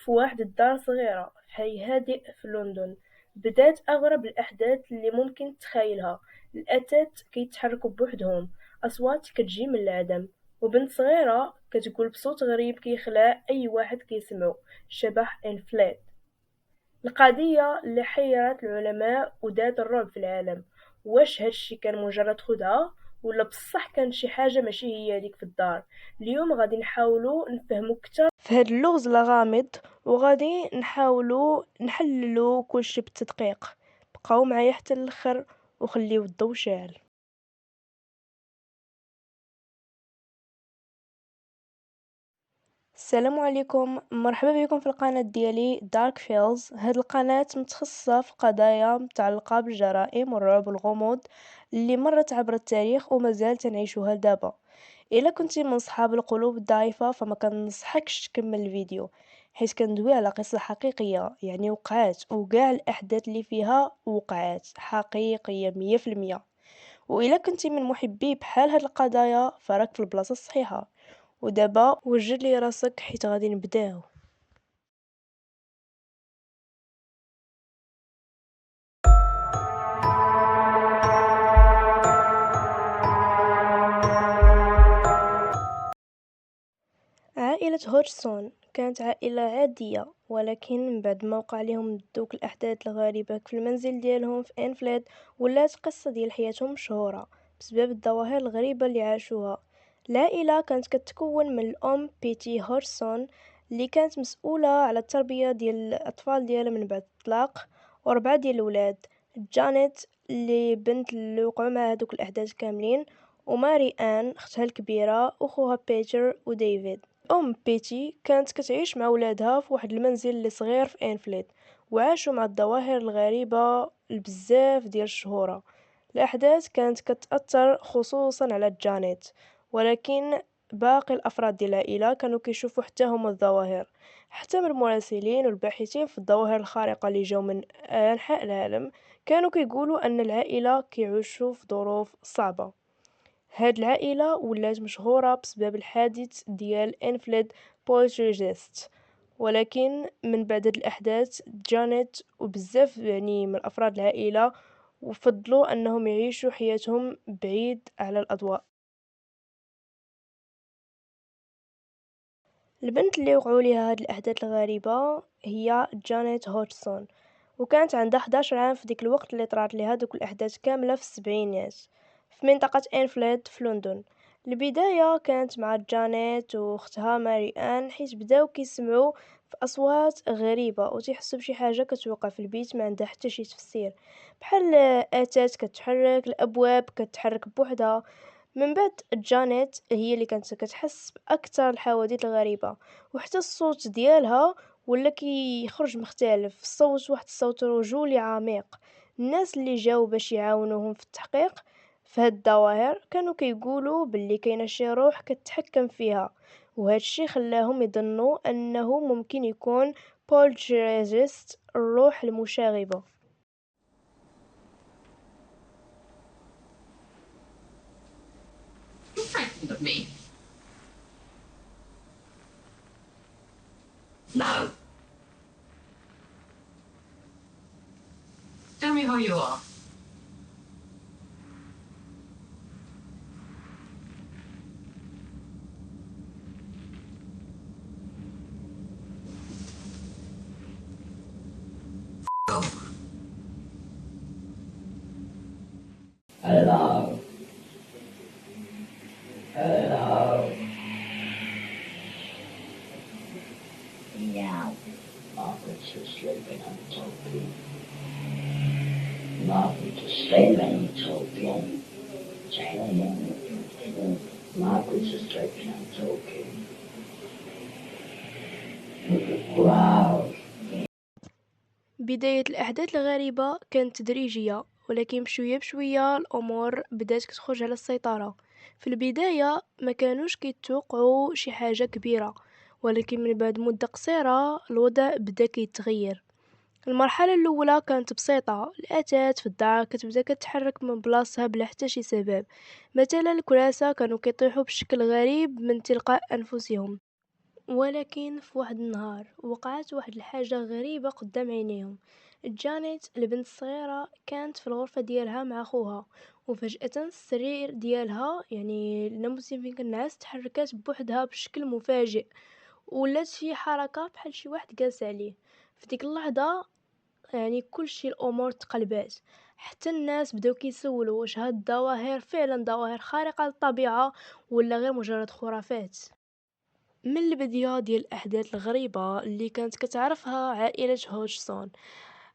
في واحد الدار صغيرة في حي هادئ في لندن. بدات أغرب الأحداث اللي ممكن تتخيلها. الأتات كيتحركوا بوحدهم، أصوات كتجي من العدم، وبنت صغيرة كتقول بصوت غريب كيخلع أي واحد كيسمعو. شبح انفلات. القضية اللي حيرت العلماء ودات الرعب في العالم. واش هادشي كان مجرد خدعة، ولا بصح كان شي حاجة ماشي هي هاديك في الدار؟ اليوم غادي نحاولوا نفهموا اكثر في هاد اللغز الغامض، وغادي نحاولوا نحللوا كلشي بالتدقيق. بقاو معايا حتى الاخر وخليو الضوء شاعل. السلام عليكم، مرحبا بكم في القناة ديالي دارك فيلز. هاد القناة متخصصة في قضايا متعلقة بالجرائم والرعب والغموض اللي مرت عبر التاريخ ومازال تنعيشها دابا. الا كنتي من صحاب القلوب الضعيفة فما كنصحكش تكمل الفيديو، حيث كندوي على قصة حقيقية، يعني وقعات، وكاع الاحداث اللي فيها وقعات حقيقية 100%. وإلا كنتي من محبي بحال هاد القضايا فراك في البلاصة الصحيحة. ودابا وجد لي راسك حيت غادي نبداو. عائلة هودجسون كانت عائلة عادية، ولكن من بعد ما وقع لهم دوك الأحداث الغريبة في المنزل ديالهم في انفلاد، ولات قصة ديال حياتهم مشهورة بسبب الظواهر الغريبة اللي عاشوها. العائلة كانت كتكون من الأم بيتي هودجسون اللي كانت مسؤولة على التربية ديال الأطفال ديالها من بعد الطلاق، وربعة ديال الولاد: جانيت اللي بنت اللي وقعوا مع هذوك الأحداث كاملين، وماري آن اختها الكبيرة، وخوها بيتر وديفيد. بيتي كانت كتعيش مع ولادها في واحد المنزل اللي صغير في انفليد، وعاشوا مع الظواهر الغريبة لبزاف ديال الشهورة. الأحداث كانت كتأثر خصوصا على جانيت، ولكن باقي الأفراد ديال العائلة كانوا كيشوفوا حتى هما الظواهر. حتى من المراسلين والباحثين في الظواهر الخارقة اللي جاو من أنحاء العالم كانوا كيقولوا أن العائلة كيعيشوا في ظروف صعبة. هاد العائلة ولات مشهورة بسبب الحادث ديال انفليد بولترجست، ولكن من بعد هاد الأحداث جانيت وبزاف يعني من أفراد العائلة وفضلوا أنهم يعيشوا حياتهم بعيد على الأضواء. البنت اللي وقعوا ليها هاد الأحداث الغريبة هي جانيت هودجسون، وكانت عندها 11 عام في ديك الوقت اللي طرات ليها دوك الأحداث كاملة في السبعينات في منطقة انفليد في لندن. البداية كانت مع جانيت واختها ماري آن، حيث بداو كيسمعوا في أصوات غريبة وتيحسوا بشي حاجة كتوقع في البيت ما عندها حتى شي تفسير، بحال آتات كتحرك، الأبواب كتحرك بوحدها. من بعد جانيت هي اللي كانت كتحس بأكثر الحوادث الغريبة، وحتى الصوت ديالها ولا كيخرج مختلف، الصوت واحد الصوت رجولي عميق. الناس اللي جاو باش يعاونوهم في التحقيق في هاد الظواهر كانوا كيقولوا باللي كاينه شي روح كتحكم فيها، وهذا الشيء خلاهم يظنوا انه ممكن يكون بولتريجست، الروح المشاغبة. Frightened of me? No. Tell me who you are. Go. Hello. Hello. Meow. Margaret's sleeping and talking. Margaret's sleeping and talking. Margaret's sleeping and talking. Wow. بداية الأحداث الغريبة كانت تدريجية، ولكن بشوية بشوية الأمور بدات كتخرج على السيطرة. في البداية ما كانوش كيتوقعوا شي حاجة كبيرة، ولكن من بعد مدة قصيرة الوضع بدا كيتغير. المرحلة الأولى كانت بسيطة، الأتات في الدار كتبدا كتحرك من بلاصتها بلا حتى شي سبب، مثلا الكراسة كانوا كيطيحوا بشكل غريب من تلقاء أنفسهم، ولكن في واحد النهار وقعت واحد الحاجة غريبة قدام عينيهم. جانيت البنت الصغيرة كانت في الغرفة ديالها مع خوها، وفجأة السرير ديالها يعني الناموسين فين كنعس تحركات بوحدها بشكل مفاجئ، ولات فيه حركة بحال شي واحد جالس عليه. في ديك اللحظة يعني كلشي الأمور تقلبات، حتى الناس بداو كيسولوا واش هاد الظواهر فعلا ظواهر خارقة للطبيعة ولا غير مجرد خرافات. من البداية ديال الأحداث الغريبة اللي كانت كتعرفها عائلة هوجسون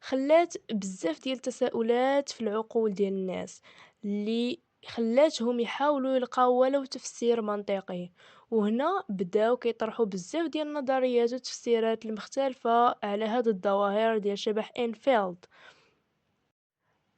خلات بزاف ديال التساؤلات في العقول ديال الناس، اللي خلاتهم يحاولوا يلقاو ولو تفسير منطقي. وهنا بداو كيطرحوا بزاف ديال النظريات والتفسيرات المختلفة على هاد الظواهر ديال شبح إنفيلد.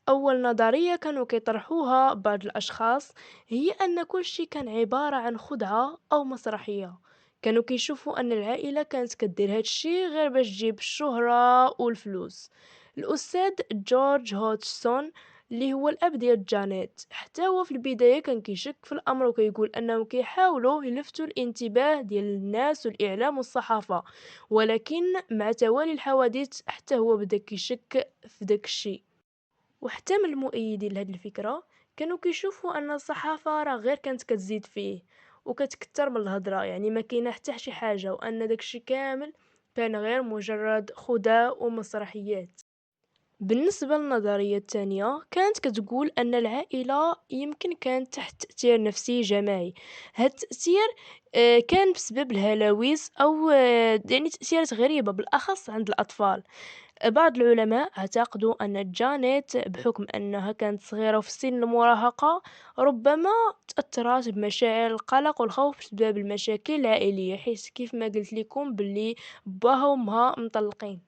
أول نظرية كانوا كيطرحوها بعض الأشخاص هي أن كل شيء كان عبارة عن خدعة أو مسرحية. كانوا كيشوفوا أن العائلة كانت كدير هاد الشيء غير باش تجيب الشهرة والفلوس. الأستاذ جورج هوتشسون اللي هو الأب ديال جانيت حتى هو في البداية كان كيشك في الأمر وكيقول أنهم كيحاولوا يلفتوا الانتباه ديال الناس والإعلام والصحافة، ولكن مع توالي الحوادث حتى هو بدا كيشك في داك الشيء. وحتى من المؤيدين لهاد الفكرة كانوا كيشوفوا ان الصحافة راه غير كانت كتزيد فيه وكتكتر من الهضرة، يعني ما كاينه حتى شي حاجة، وان داكشي كامل كان غير مجرد خداع ومسرحيات. بالنسبة للنظرية الثانية كانت كتقول أن العائلة يمكن كانت تحت تأثير نفسي جماعي. هاد التأثير كان بسبب الهلاوس أو يعني تأثيرات غريبة بالأخص عند الأطفال. بعض العلماء اعتقدوا أن جانيت بحكم أنها كانت صغيرة وفي سن المراهقة ربما تأثرت بمشاعر القلق والخوف بسبب المشاكل العائلية، حيث كيف ما قلت لكم باللي باها وامها مطلقين.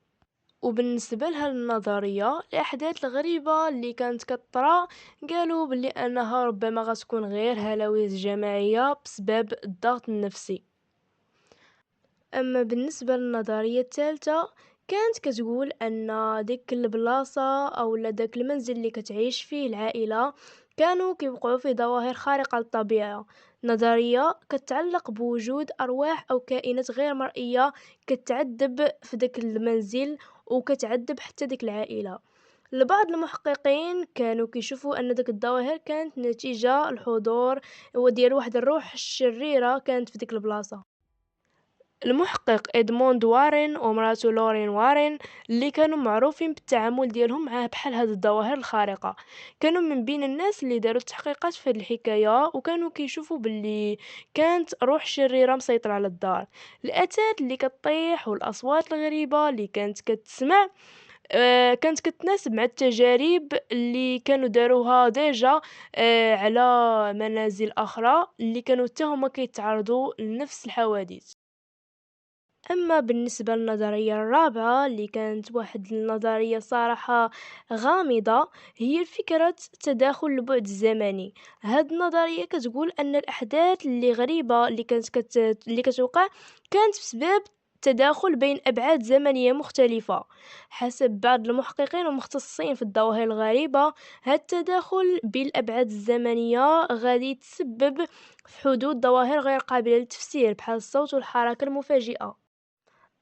وبالنسبة لها النظرية الأحداث الغريبة اللي كانت كطرا قالوا باللي أنها ربما غتكون غير هلاوس جماعية بسبب الضغط النفسي. أما بالنسبة للنظرية الثالثة كانت كتقول أن ديك البلاصة أو داك المنزل اللي كتعيش فيه العائلة كانوا كيوقعوا فيه ظواهر خارقة للطبيعة. نظرية كتعلق بوجود أرواح أو كائنات غير مرئية كتعذب في داك المنزل وكتعذب حتى ديك العائلة. لبعض المحققين كانوا كيشوفوا أن ديك الظواهر كانت نتيجة الحضور وديال واحد الروح الشريرة كانت في ديك البلاصة. المحقق إدموند وارين ومراته لورين وارين اللي كانوا معروفين بالتعامل ديالهم مع بحال هاد الظواهر الخارقة كانوا من بين الناس اللي داروا التحقيقات في هاد الحكاية، وكانوا كيشوفوا باللي كانت روح شريرة مسيطرة على الدار. الأثاث اللي كطيح والأصوات الغريبة اللي كانت كتسمع كانت كتناسب مع التجارب اللي كانوا داروها ديجا على منازل أخرى اللي كانوا حتى هما كيتعرضوا لنفس الحوادث. أما بالنسبة للنظرية الرابعة اللي كانت واحد النظرية صراحة غامضة هي فكرة تداخل البعد الزمني. هاد النظرية كتقول أن الأحداث اللي غريبة اللي كتوقع كانت بسبب تداخل بين أبعاد زمنية مختلفة. حسب بعض المحققين والمختصين في الظواهر الغريبة، هاد التداخل بين الأبعاد الزمنية غادي تسبب في حدوث ظواهر غير قابلة للتفسير بحال الصوت والحركة المفاجئة.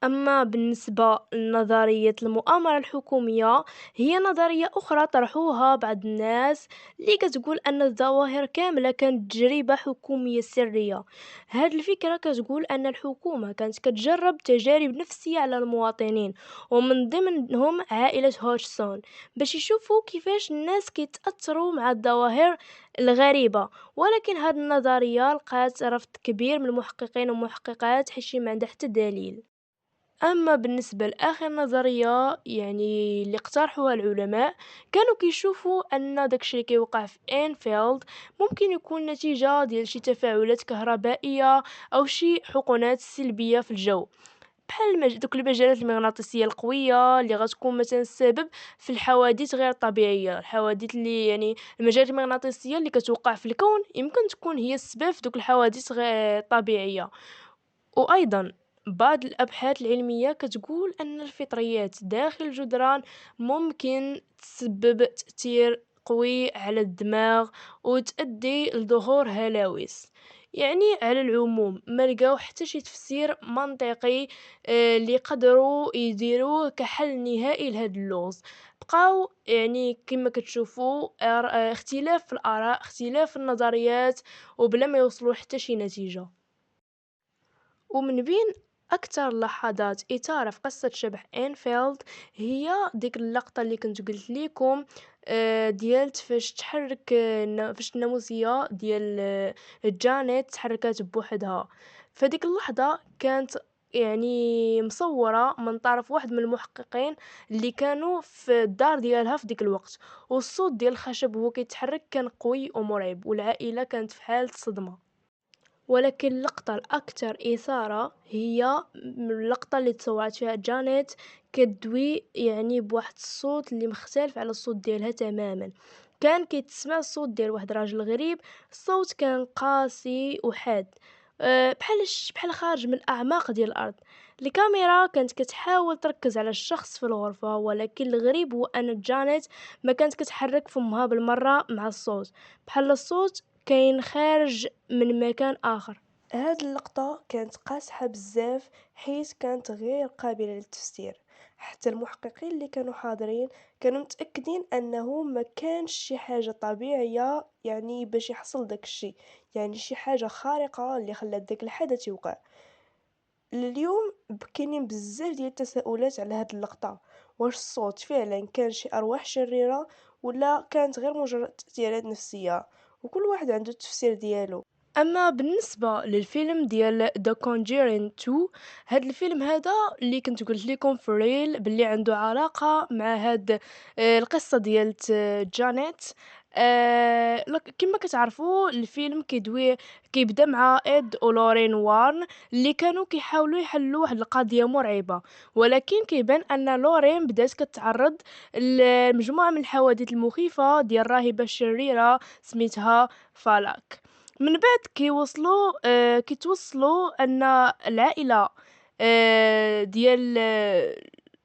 أما بالنسبة لنظرية المؤامرة الحكومية هي نظرية أخرى طرحوها بعض الناس اللي كتقول أن الظواهر كاملة كانت تجربة حكومية سرية. هاد الفكرة كتقول أن الحكومة كانت كتجرب تجارب نفسية على المواطنين ومن ضمنهم عائلة هوتشسون باش يشوفوا كيفاش الناس كيتأثروا مع الظواهر الغريبة. ولكن هاد النظرية لقات رفض كبير من المحققين والمحققات حيث ما عندها حتى دليل. أما بالنسبة لآخر نظرية يعني اللي اقترحوها العلماء كانوا كيشوفوا أن داكشي اللي كيوقع في إنفيلد ممكن يكون نتيجة ديال شي تفاعلات كهربائية أو شي حقنات سلبية في الجو، بحال دوك المجالات المغناطيسية القوية اللي غتكون مثلا السبب في الحوادث غير طبيعية. الحوادث اللي يعني المجالات المغناطيسية اللي كتوقع في الكون يمكن تكون هي السبب في دوك الحوادث غير طبيعية. وأيضا بعض الأبحاث العلمية كتقول أن الفطريات داخل الجدران ممكن تسبب تأثير قوي على الدماغ وتؤدي لظهور هلاوس. يعني على العموم ما لقاو حتى شي تفسير منطقي اللي يقدروا يديروه كحل نهائي لهاد اللغز. بقاو يعني كما كتشوفوا اختلاف في الآراء، اختلاف في النظريات، وبلا ما يوصلوا حتى شي نتيجة. ومن بين أكثر اللحظات إثارة في قصة شبح إنفيلد هي ديك اللقطة اللي كنت قلت لكم، ديال فاش الناموسية ديال جانيت تحركات بوحدها. فديك اللحظة كانت يعني مصورة من طرف واحد من المحققين اللي كانوا في الدار ديالها في ديك الوقت، والصوت ديال الخشب وهو كيتحرك كان قوي ومرعب، والعائلة كانت في حالة صدمة. ولكن اللقطة الأكثر إثارة هي اللقطة اللي تصورت فيها جانيت كدوي يعني بواحد الصوت اللي مختلف على الصوت ديالها تماما. كان كيتسمع الصوت ديال واحد راجل غريب، الصوت كان قاسي وحاد، بحال خارج من الأعماق ديال الأرض. الكاميرا كانت كتحاول تركز على الشخص في الغرفة، ولكن الغريب هو أن جانيت ما كانت كتحرك فمها بالمرة مع الصوت، بحال الصوت كاين خارج من مكان آخر. هاد اللقطة كانت قاصحة بزاف، حيث كانت غير قابلة للتفسير. حتى المحققين اللي كانوا حاضرين كانوا متأكدين أنه ما كانش شي حاجة طبيعية يعني باش يحصل داك الشي، يعني شي حاجة خارقة اللي خلات داك الحدث يوقع. اليوم كاينين بزاف ديال التساؤلات على هاد اللقطة، واش الصوت فعلا كان شي أرواح شريرة ولا كانت غير مجرد تأثيرات نفسية، وكل واحد عنده التفسير ديالو. اما بالنسبه للفيلم ديال The Conjuring 2، هاد الفيلم هذا اللي كنت قلت لكم في الريل باللي عنده علاقه مع هاد القصه ديال جانيت. كما كتعرفوا الفيلم كيبدا مع إد ولورين وارن اللي كانوا كيحاولوا يحلوا واحد القضيه مرعبه، ولكن كيبان ان لورين بدات كتعرض لمجموعه من الحوادث المخيفه ديال راهبه شريره سميتها فالاك. من بعد كيتوصلوا ان العائله ديال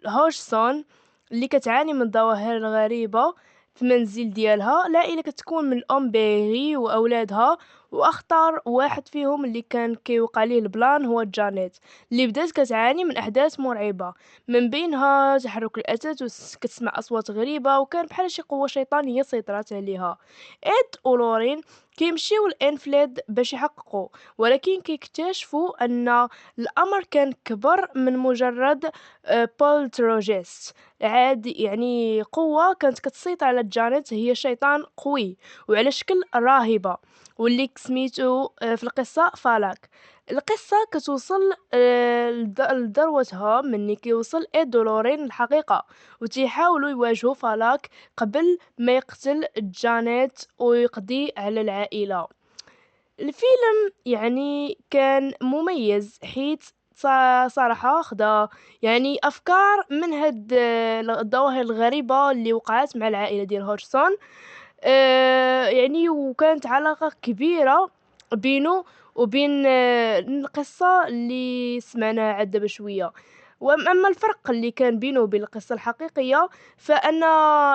هوجسون اللي كتعاني من ظواهر الغريبه في المنزل ديالها. العائله كتكون من الام بيري واولادها، واخطر واحد فيهم اللي كان كيوقع ليه البلان هو جانيت اللي بدات كتعاني من احداث مرعبه، من بينها تحرك الاسد وكتسمع اصوات غريبه، وكان بحال شي قوه شيطانيه سيطرت عليها. إد ولورين كيمشيو لإنفلاد باش يحققوا، ولكن كيكتشفوا ان الامر كان كبر من مجرد بولتروجيست عادي، يعني قوه كانت كتسيطر على جانيت، هي شيطان قوي وعلى شكل راهبه، واللي سميتو في القصه فالاك. القصه كتوصل لذروتها مني كيوصل إد ولورين الحقيقه، وتيحاولوا يواجهوا فالاك قبل ما يقتل جانيت ويقضي على العائلة. الفيلم يعني كان مميز حيث صراحة خدا يعني أفكار من هاد الظواهر الغريبة اللي وقعت مع العائلة ديال هوجسون. يعني وكانت علاقة كبيرة بينه وبين القصة اللي سمعناها عاد دابا شوية. واما الفرق اللي كان بينه وبين القصة الحقيقية، فان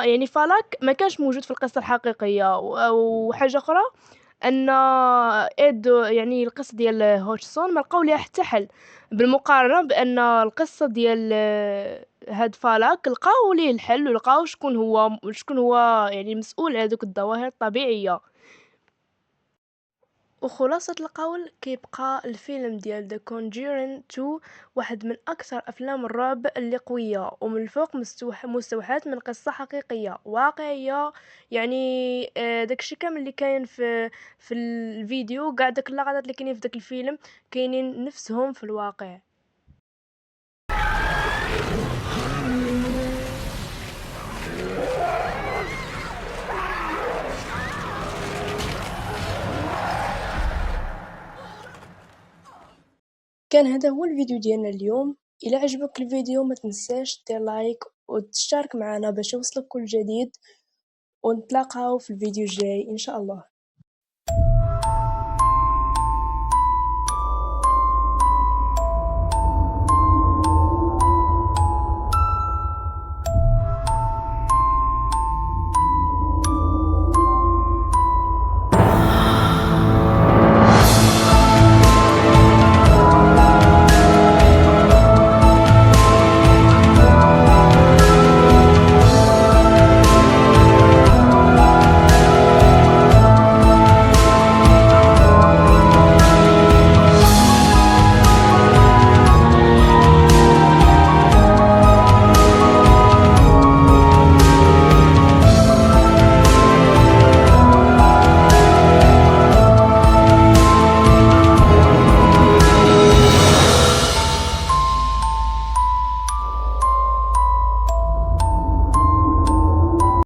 يعني فالاك ما كانش موجود في القصة الحقيقية، وحاجة اخرى ان يعني القصة ديال هوتشسون ما لقاو ليها حتى حل، بالمقارنة بان القصة ديال هاد فالاك لقاو ليه الحل، ولقاو شكون هو يعني المسؤول على دوك الظواهر الطبيعية. وخلاصة القول كيبقى الفيلم ديال The Conjuring 2 واحد من أكثر أفلام الرعب اللي قوية ومن الفوق مستوحاة من قصة حقيقية واقعية. يعني داكشي كامل اللي كاين في الفيديو، قاع داك اللقطات اللي كاينين في داك الفيلم كاينين نفسهم في الواقع. كان هذا هو الفيديو ديالنا اليوم. الى عجبك الفيديو ما تنساش دير لايك وتشترك معنا باش يوصلك كل جديد، ونتلاقاو في الفيديو الجاي ان شاء الله.